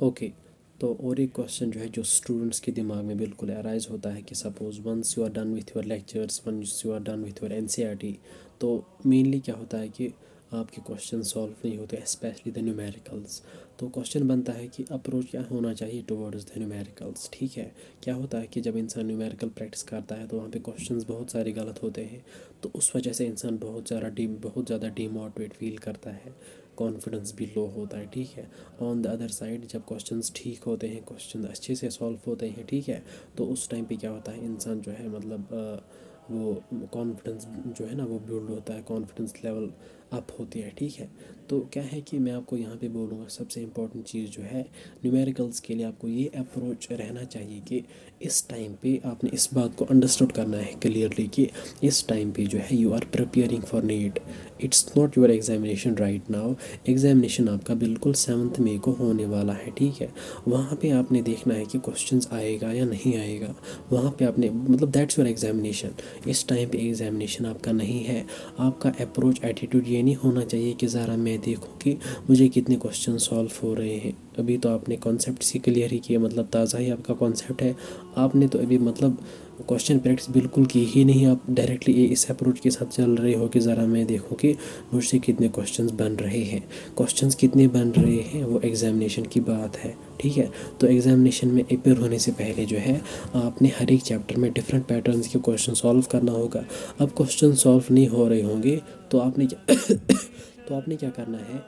Okay तो और एक क्वेश्चन जो है जो स्टूडेंट्स के दिमाग में बिल्कुल अराइज होता है कि suppose once you are done with your lectures, once you are done with your NCERT, तो मेनली क्या होता है कि आपके क्वेश्चन सॉल्व नहीं होते, स्पेशली द न्यूमेरिकल्स। तो क्वेश्चन बनता है कि अप्रोच क्या होना चाहिए टुवर्ड्स द न्यूमेरिकल्स। ठीक है, क्या होता है कि जब इंसान न्यूमेरिकल प्रैक्टिस करता है तो वहाँ पे क्वेश्चंस बहुत सारे गलत होते हैं, तो उस वजह से इंसान बहुत ज़्यादा डीमोटिवेट फील करता है, कॉन्फिडेंस भी लो होता है। ठीक है, ऑन द अदर साइड जब क्वेश्चंस ठीक होते हैं, क्वेश्चन अच्छे से सॉल्व होते हैं, ठीक है, तो उस टाइम पे क्या होता है, इंसान जो है मतलब वो कॉन्फिडेंस जो है ना वो बिल्ड होता है, कॉन्फिडेंस लेवल अप होती है। ठीक है, तो क्या है कि मैं आपको यहाँ पे बोलूँगा सबसे इम्पोर्टेंट चीज़ जो है न्यूमेरिकल्स के लिए आपको ये अप्रोच रहना चाहिए कि इस टाइम पे आपने इस बात को अंडरस्टूड करना है क्लियरली कि इस टाइम पे जो है you are preparing for NEET, it's not your examination right now. Examination आपका बिल्कुल 7 मई को होने वाला है। ठीक है, वहाँ पे आपने देखना है कि क्वेश्चंस आएगा या नहीं आएगा, वहाँ पे आपने मतलब दैट्स योर एग्जामिनेशन। इस टाइम पे एग्जामिनेशन आपका नहीं है। आपका अप्रोच एटीट्यूड ये नहीं होना चाहिए कि ज़रा मैं देखूँ कि मुझे कितने क्वेश्चन सॉल्व हो रहे हैं। अभी तो आपने कॉन्सेप्ट से क्लियर ही किया, मतलब ताज़ा ही आपका कॉन्सेप्ट है, आपने तो अभी मतलब क्वेश्चन प्रैक्टिस बिल्कुल की ही नहीं। आप डायरेक्टली इस अप्रोच के साथ चल रहे हो कि ज़रा मैं देखूँ कि मुझसे कितने क्वेश्चंस बन रहे हैं। क्वेश्चंस कितने बन रहे हैं वो एग्जामिनेशन की बात है। ठीक है, तो एग्जामिनेशन में अपेयर होने से पहले जो है आपने हर एक चैप्टर में डिफरेंट पैटर्न्स के क्वेश्चन सॉल्व करना होगा। अब क्वेश्चन सॉल्व नहीं हो रहे होंगे तो आपने क्या तो आपने क्या करना है,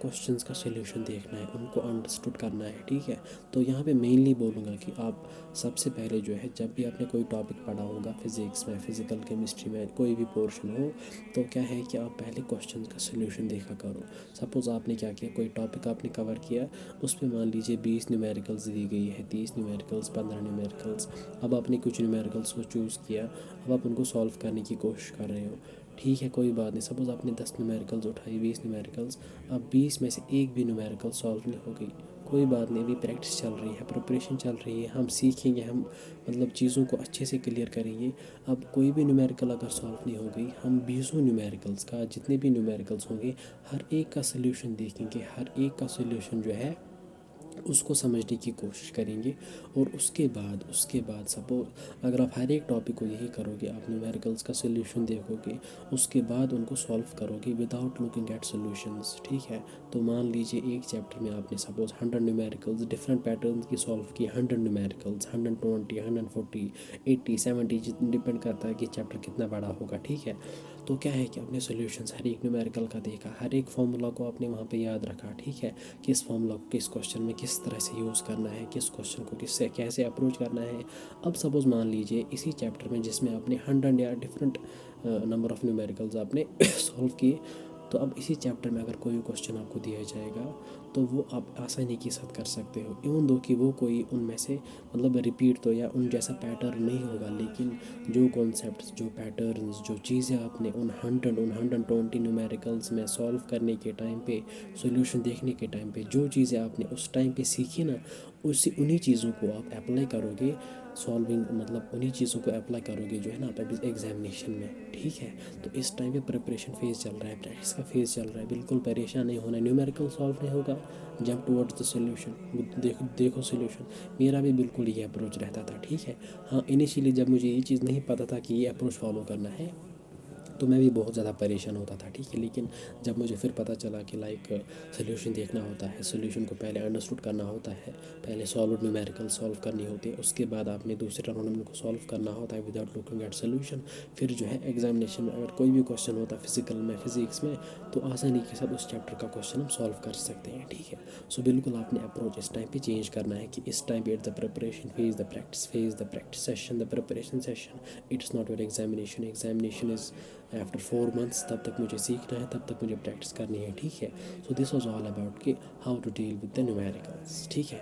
क्वेश्चंस का सॉल्यूशन देखना है, उनको अंडरस्टूड करना है। ठीक है, तो यहाँ पे मेनली बोलूँगा कि आप सबसे पहले जो है जब भी आपने कोई टॉपिक पढ़ा होगा फिज़िक्स में, फिज़िकल केमिस्ट्री में कोई भी पोर्शन हो, तो क्या है कि आप पहले क्वेश्चंस का सॉल्यूशन देखा करो। सपोज़ आपने क्या किया, कोई टॉपिक आपने कवर किया, उस पर मान लीजिए 20 न्यूमेरिकल्स दी गई है, 30 न्यूमेरिकल्स, 15 न्यूमेरिकल्स। अब आपने कुछ न्यूमेरिकल्स को चूज़ किया, अब आप उनको सॉल्व करने की कोशिश कर रहे हो। ठीक है, कोई बात नहीं, सपोज़ आपने 10 न्यूमेरिकल्स उठाई, 20 न्यूमेरिकल्स, अब 20 में से एक भी न्यूमेरिकल सॉल्व नहीं हो गई, कोई बात नहीं, अभी प्रैक्टिस चल रही है, प्रिपरेशन चल रही है, हम सीखेंगे, हम मतलब चीज़ों को अच्छे से क्लियर करेंगे। अब कोई भी न्यूमेरिकल अगर सॉल्व नहीं हो गई, हम 20 न्यूमेरिकल्स का, जितने भी न्यूमेरिकल्स होंगे हर एक का सल्यूशन देखेंगे, हर एक का सल्यूशन जो है उसको समझने की कोशिश करेंगे। और उसके बाद सपोज अगर आप हर एक टॉपिक को यही करोगे, आप न्यूमेरिकल्स का सॉल्यूशन देखोगे, उसके बाद उनको सॉल्व करोगे विदाउट लुकिंग एट सॉल्यूशंस। ठीक है, तो मान लीजिए एक चैप्टर में आपने सपोज 100 न्यूमेरिकल्स डिफरेंट पैटर्न्स की सॉल्व की, 100 न्यूमेरिकल्स, 120, 140, 80, 70, डिपेंड करता है कि चैप्टर कितना बड़ा होगा। ठीक है, तो क्या है कि आपने सॉल्यूशंस हर एक न्यूमेरिकल का देखा, हर एक फार्मूला को आपने वहाँ पे याद रखा। ठीक है, किस फार्मूला को किस क्वेश्चन में किस तरह से यूज़ करना है, किस क्वेश्चन को किससे कैसे अप्रोच करना है। अब सपोज़ मान लीजिए इसी चैप्टर में जिसमें आपने 100 या डिफरेंट नंबर ऑफ़ न्यूमेरिकल्स आपने सॉल्व किए, तो अब इसी चैप्टर में अगर कोई क्वेश्चन आपको दिया जाएगा तो वो आप आसानी के साथ कर सकते हो, इवन दो कि वो कोई उनमें से मतलब रिपीट तो या उन जैसा पैटर्न नहीं होगा, लेकिन जो कॉन्सेप्ट्स, जो पैटर्न्स, जो चीज़ें आपने उन 120 न्यूमेरिकल्स में सॉल्व करने के टाइम पे, सॉल्यूशन देखने के टाइम पे जो चीज़ें आपने उस टाइम पे सीखी ना, उन्हीं चीज़ों को आप अप्लाई करोगे सॉल्विंग, मतलब उन्हीं चीज़ों को अप्लाई करोगे जो है ना आप एग्जामिनेशन में। ठीक है, तो इस टाइम पे प्रिपरेशन फेज़ चल रहा है, प्रैक्टिस का फेज़ चल रहा है, बिल्कुल परेशान नहीं होना। न्यूमेरिकल सॉल्व नहीं होगा, जंप टुवर्ड्स द सोल्यूशन, देखो सोल्यूशन। मेरा भी बिल्कुल ये अप्रोच रहता था। ठीक है, हाँ इनिशियली जब मुझे ये चीज़ नहीं पता था कि ये अप्रोच फॉलो करना है तो मैं भी बहुत ज़्यादा परेशान होता था। ठीक है, लेकिन जब मुझे फिर पता चला कि लाइक सोल्यूशन देखना होता है, सोल्यूशन को पहले अंडरस्टूड करना होता है, पहले सॉल्व न्यूमेरिकल सॉल्व करनी होती है, उसके बाद आपने दूसरे राउंड में उनको सॉल्व करना होता है विदाउट लुकिंग एट सोल्यूशन। फिर जो है एग्जामिनेशन में अगर कोई भी क्वेश्चन होता है फिजिकल में, फिजिक्स में, तो आसानी के साथ उस चैप्टर का क्वेश्चन हम सॉल्व कर सकते हैं। ठीक है, सो बिल्कुल आपने अप्रोच इस टाइम पे चेंज करना है कि इस टाइम पे it's the preparation phase, the practice phase, the practice session, the preparation session, it's not your examination. Examination is after 4 months, तब तक मुझे सीखना है, तब तक मुझे प्रैक्टिस करनी है। ठीक है, so this was all about कि how to deal with the numericals. ठीक है,